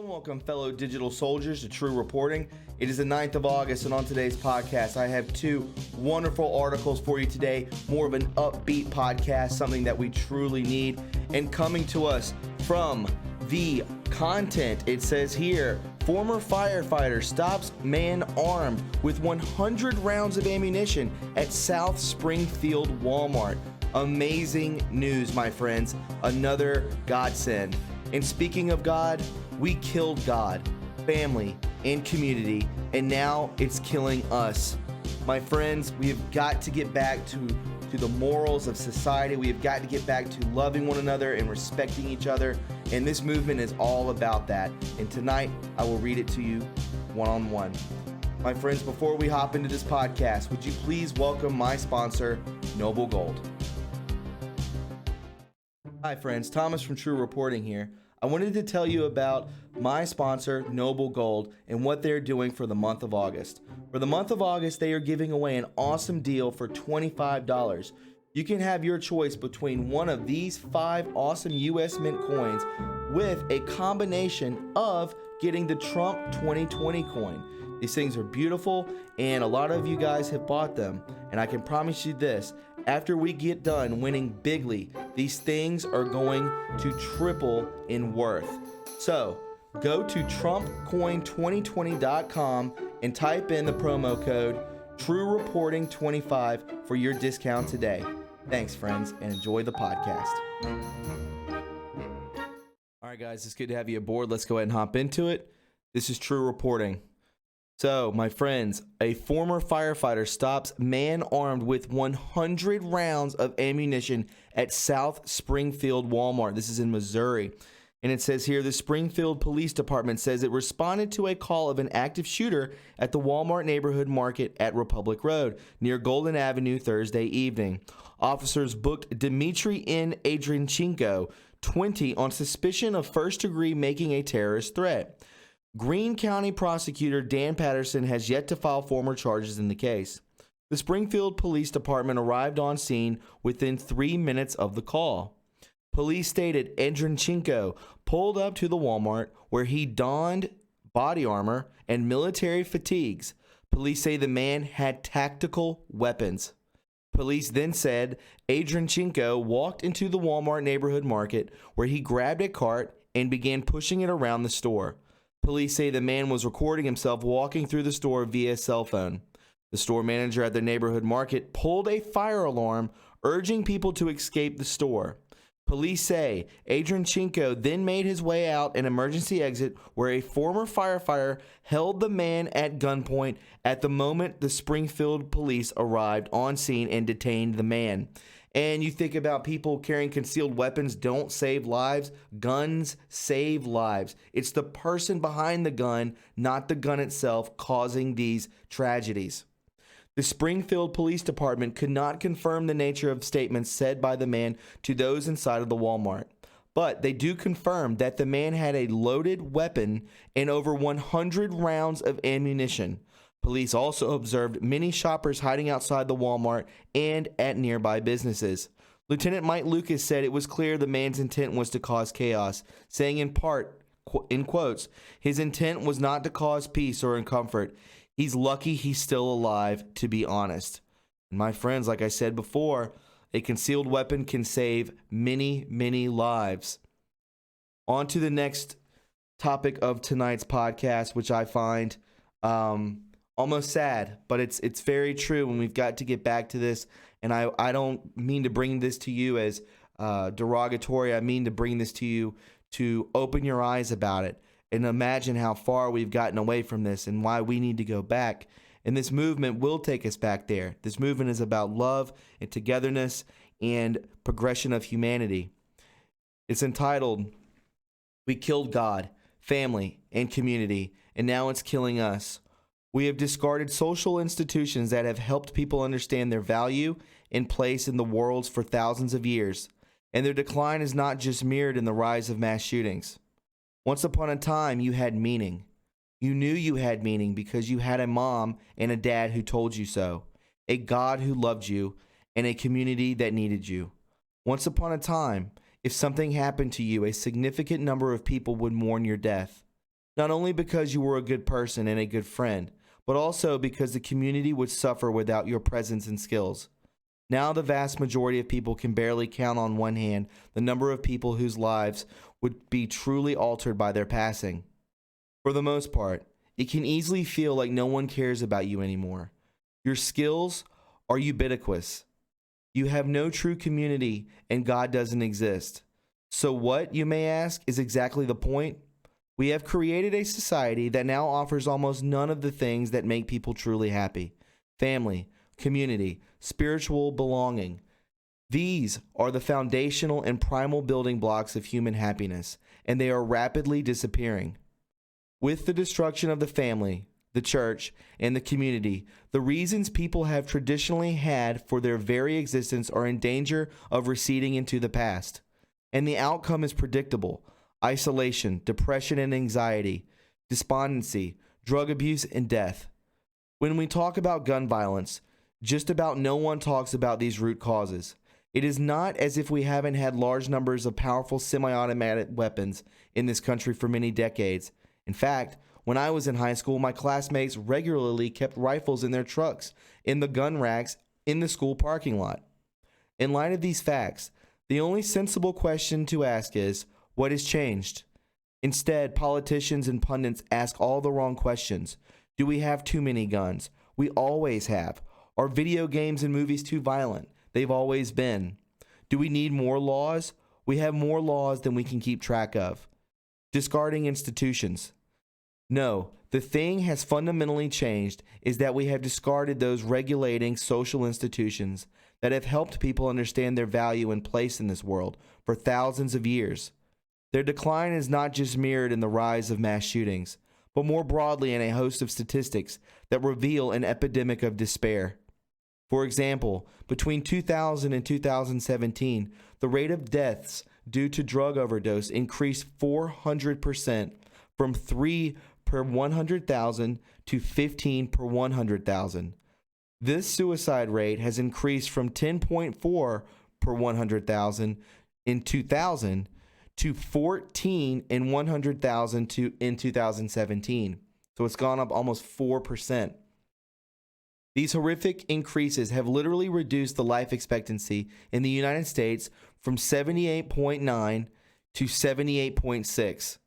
And welcome, fellow digital soldiers, to True Reporting. It is the 9th of August, and on today's podcast, I have two wonderful articles for you today. More of an upbeat podcast, something that we truly need. And coming to us from the content, it says here, former firefighter stops man armed with 100 rounds of ammunition at South Springfield Walmart. Amazing news, my friends. Another godsend. And speaking of God, we killed God, family, and community, and now it's killing us. My friends, we have got to get back to the morals of society. We have got to get back to loving one another and respecting each other, and this movement is all about that. And tonight, I will read it to you one-on-one. My friends, before we hop into this podcast, would you please welcome my sponsor, Noble Gold. Hi friends, Thomas from True Reporting here. I wanted to tell you about my sponsor, Noble Gold, and what they're doing for the month of August. For the month of August, they are giving away an awesome deal for $25. You can have your choice between one of these 5 awesome US Mint coins with a combination of getting the Trump 2020 coin. These things are beautiful, and a lot of you guys have bought them. And I can promise you this, after we get done winning bigly, these things are going to triple in worth. So go to TrumpCoin2020.com and type in the promo code TRUreporting25 for your discount today. Thanks, friends, and enjoy the podcast. All right, guys, it's good to have you aboard. Let's go ahead and hop into it. This is True Reporting. So, my friends, a former firefighter stops man armed with 100 rounds of ammunition at South Springfield Walmart. This is in Missouri. And it says here, the Springfield Police Department says it responded to a call of an active shooter at the Walmart neighborhood market at Republic Road near Golden Avenue Thursday evening. Officers booked Dmitry N. Adrianchenko, 20, on suspicion of first-degree making a terrorist threat. Greene County Prosecutor Dan Patterson has yet to file formal charges in the case. The Springfield Police Department arrived on scene within 3 minutes of the call. Police stated Adrianchenko pulled up to the Walmart where he donned body armor and military fatigues. Police say the man had tactical weapons. Police then said Adrianchenko walked into the Walmart neighborhood market where he grabbed a cart and began pushing it around the store. Police say the man was recording himself walking through the store via cell phone. The store manager at the neighborhood market pulled a fire alarm, urging people to escape the store. Police say Adrianchenko then made his way out an emergency exit where a former firefighter held the man at gunpoint at the moment the Springfield police arrived on scene and detained the man. And you think about people carrying concealed weapons don't save lives. Guns save lives. It's the person behind the gun, not the gun itself, causing these tragedies. The Springfield Police Department could not confirm the nature of statements said by the man to those inside of the Walmart. But they do confirm that the man had a loaded weapon and over 100 rounds of ammunition. Police also observed many shoppers hiding outside the Walmart and at nearby businesses. Lieutenant Mike Lucas said it was clear the man's intent was to cause chaos, saying in part, in quotes, his intent was not to cause peace or comfort. He's lucky he's still alive, to be honest. And my friends, like I said before, a concealed weapon can save many, many lives. On to the next topic of tonight's podcast, which I find almost sad, but it's very true, and we've got to get back to this. And I don't mean to bring this to you as derogatory. I mean to bring this to you to open your eyes about it and imagine how far we've gotten away from this and why we need to go back. And this movement will take us back there. This movement is about love and togetherness and progression of humanity. It's entitled, "We Killed God, Family, and Community, and Now It's Killing Us." We have discarded social institutions that have helped people understand their value and place in the world for thousands of years, and their decline is not just mirrored in the rise of mass shootings. Once upon a time, you had meaning. You knew you had meaning because you had a mom and a dad who told you so, a God who loved you, and a community that needed you. Once upon a time, if something happened to you, a significant number of people would mourn your death. not only because you were a good person and a good friend, but also because the community would suffer without your presence and skills. Now the vast majority of people can barely count on one hand the number of people whose lives would be truly altered by their passing. For the most part, it can easily feel like no one cares about you anymore. Your skills are ubiquitous. You have no true community and God doesn't exist. So what, you may ask, is exactly the point? We have created a society that now offers almost none of the things that make people truly happy. Family, community, spiritual belonging. These are the foundational and primal building blocks of human happiness, and they are rapidly disappearing. With the destruction of the family, the church, and the community, the reasons people have traditionally had for their very existence are in danger of receding into the past. And the outcome is predictable: isolation, depression and anxiety, despondency, drug abuse, and death. When we talk about gun violence, just about no one talks about these root causes. It is not as if we haven't had large numbers of powerful semi-automatic weapons in this country for many decades. In fact, when I was in high school, my classmates regularly kept rifles in their trucks in the gun racks in the school parking lot. In light of these facts, the only sensible question to ask is, what has changed? Instead, politicians and pundits ask all the wrong questions. Do we have too many guns? We always have. Are video games and movies too violent? They've always been. Do we need more laws? We have more laws than we can keep track of. Discarding institutions. No, the thing has fundamentally changed is that we have discarded those regulating social institutions that have helped people understand their value and place in this world for thousands of years. Their decline is not just mirrored in the rise of mass shootings, but more broadly in a host of statistics that reveal an epidemic of despair. For example, between 2000 and 2017, the rate of deaths due to drug overdose increased 400% from 3 per 100,000 to 15 per 100,000. This suicide rate has increased from 10.4 per 100,000 in 2000 to 14 in 100,000 in 2017. So it's gone up almost 4%. These horrific increases have literally reduced the life expectancy in the United States from 78.9 to 78.6.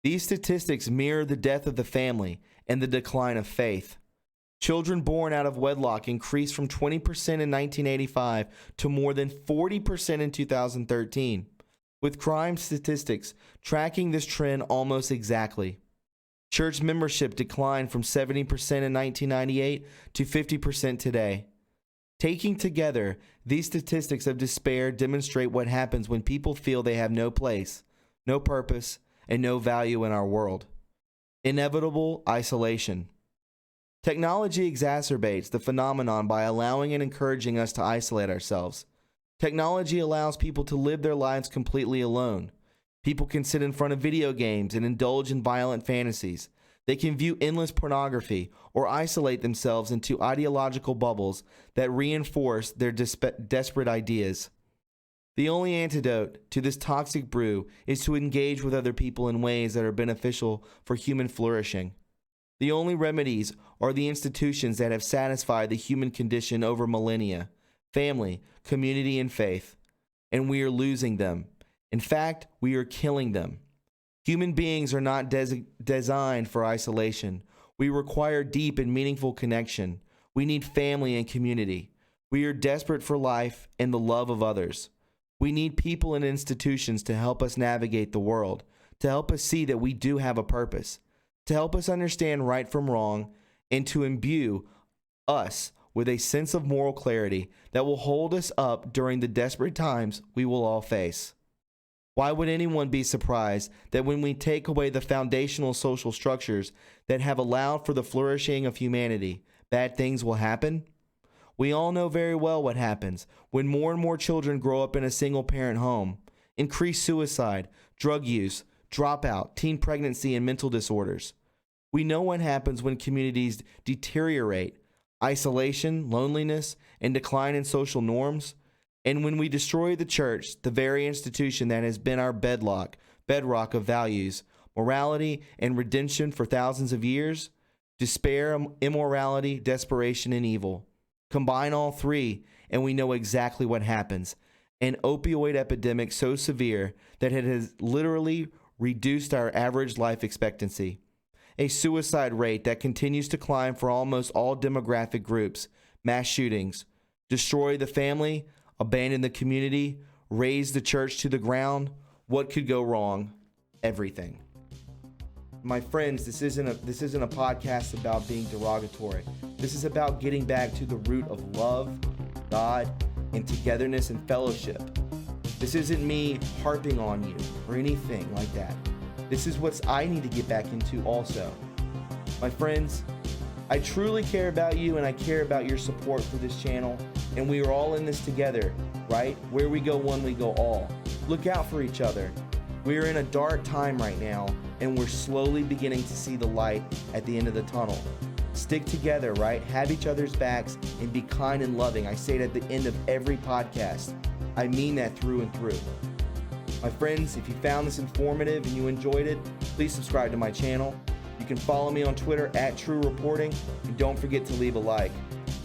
These statistics mirror the death of the family and the decline of faith. Children born out of wedlock increased from 20% in 1985 to more than 40% in 2013, with crime statistics tracking this trend almost exactly. Church membership declined from 70% in 1998 to 50% today. Taking together, these statistics of despair demonstrate what happens when people feel they have no place, no purpose, and no value in our world. Inevitable isolation. Technology exacerbates the phenomenon by allowing and encouraging us to isolate ourselves. Technology allows people to live their lives completely alone. People can sit in front of video games and indulge in violent fantasies. They can view endless pornography or isolate themselves into ideological bubbles that reinforce their desperate ideas. The only antidote to this toxic brew is to engage with other people in ways that are beneficial for human flourishing. The only remedies are the institutions that have satisfied the human condition over millennia: family, community, and faith. And we are losing them. In fact, we are killing them. Human beings are not designed for isolation. We require deep and meaningful connection. We need family and community. We are desperate for life and the love of others. We need people and institutions to help us navigate the world, to help us see that we do have a purpose, to help us understand right from wrong, and to imbue us with a sense of moral clarity that will hold us up during the desperate times we will all face. Why would anyone be surprised that when we take away the foundational social structures that have allowed for the flourishing of humanity, bad things will happen? We all know very well what happens when more and more children grow up in a single-parent home. Increased suicide, drug use, dropout, teen pregnancy, and mental disorders. We know what happens when communities deteriorate: isolation, loneliness, and decline in social norms. And when we destroy the church, the very institution that has been our bedrock of values, morality, and redemption for thousands of years, despair, immorality, desperation, and evil. Combine all three, and we know exactly what happens. An opioid epidemic so severe that it has literally reduced our average life expectancy. A suicide rate that continues to climb for almost all demographic groups. Mass shootings. Destroy the family, abandon the community, raze the church to the ground. What could go wrong? Everything. My friends, this isn't a podcast about being derogatory. This is about getting back to the root of love, God, and togetherness and fellowship. This isn't me harping on you or anything like that. This is what I need to get back into also. My friends, I truly care about you, and I care about your support for this channel, and we are all in this together, right? Where we go one, we go all. Look out for each other. We're in a dark time right now, and we're slowly beginning to see the light at the end of the tunnel. Stick together, right? Have each other's backs and be kind and loving. I say it at the end of every podcast. I mean that through and through. My friends, if you found this informative and you enjoyed it, please subscribe to my channel. You can follow me on Twitter at TRUreporting, and don't forget to leave a like.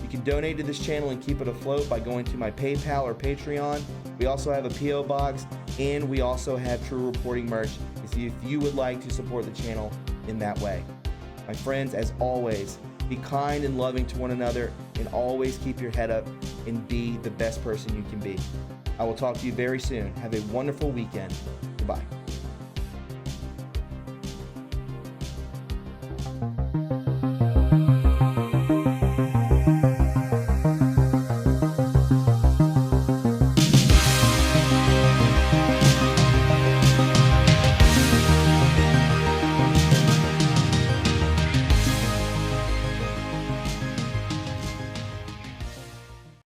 You can donate to this channel and keep it afloat by going to my PayPal or Patreon. We also have a P.O. box, and we also have True Reporting merch if you would like to support the channel in that way. My friends, as always, be kind and loving to one another, and always keep your head up and be the best person you can be. I will talk to you very soon. Have a wonderful weekend. Goodbye.